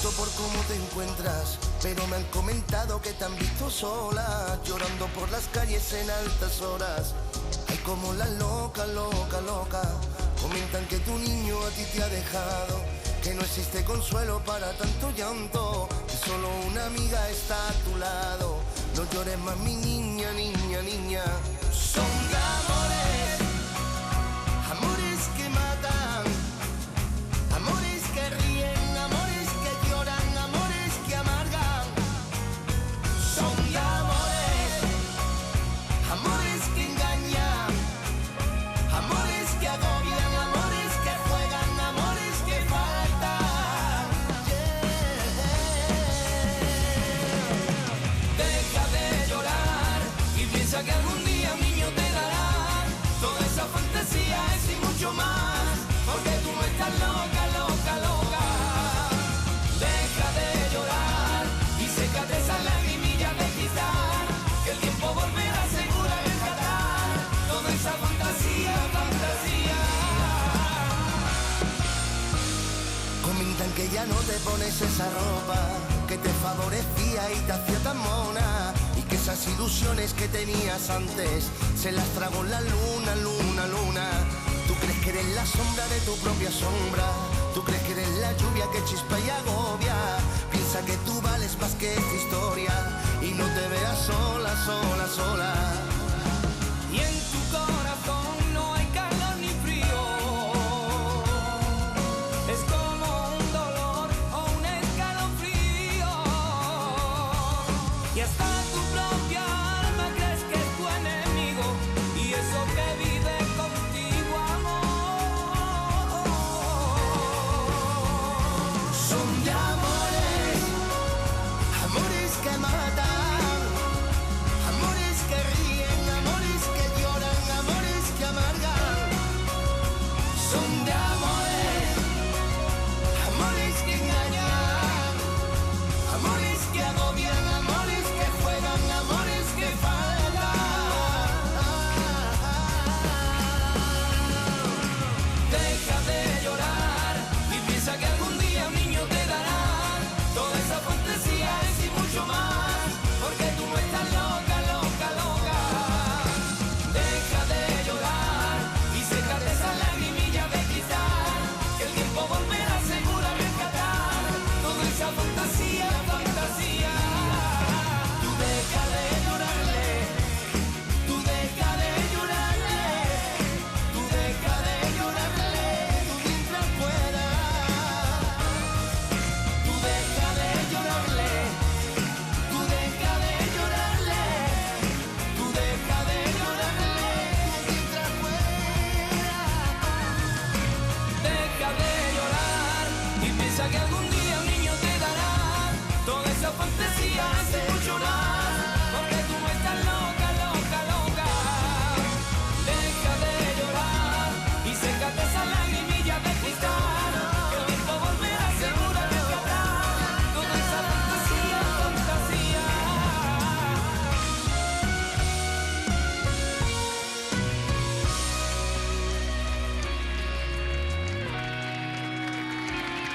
pregunto por cómo te encuentras, pero me han comentado que te han visto sola, llorando por las calles en altas horas. Ay, como la loca, loca, loca. Comentan que tu niño a ti te ha dejado, que no existe consuelo para tanto llanto, que solo una amiga está a tu lado. No llores más, mi niña, niña, niña. Son de amores, amores que matan, amores que ríen, amores que lloran, amores que amargan. Son de amores, amores que engañan, amores que agobian, amores que juegan, amores que faltan. Deja de llorar y piensa que algún día un niño te dará toda esa fantasía, es y mucho más, porque tú no estás loca, loca, loca. Deja de llorar y sécate esas lagrimillas de cristal, que el tiempo volverá seguro a rescatar toda esa fantasía, fantasía. Comentan que ya no te pones esa ropa que te favorecía y te hacía tan mona, y que esas ilusiones que tenías antes se las tragó la luna, luna, luna. Tú crees que eres la sombra de tu propia sombra, tú crees que eres la lluvia que chispa y agobia. Piensa que tú vales más que esta historia y no te veas sola, sola, sola. Y en tu corazón no hay calor ni frío, es como un dolor o un escalofrío. Y hasta tu propia alma crees que es tu enemigo, y eso que vive contigo, amor. Son de amores, amores que matan, amores que ríen, amores que lloran, amores que amargan. Son de amores, amores que engañan, amores que agobian, amores que juegan, amores que faltan. Deja de llorar y piensa que algún día un niño te dará toda esa fantasía, es y mucho más, porque tú no estás loca, loca, loca. Deja de llorar y sécate esas lagrimillas de cristal, que el tiempo volverá seguro a rescatar toda esa fantasía, fantasía. Tú deja de llorarle, tú deja de llorarle, tú deja de llorarle, tú mientras puedas. Tú deja de llorarle, tú deja de llorarle, tú deja de llorarle, mientras puedas. Deja de llorar y piensa que algún día un niño te dará toda esa fantasía,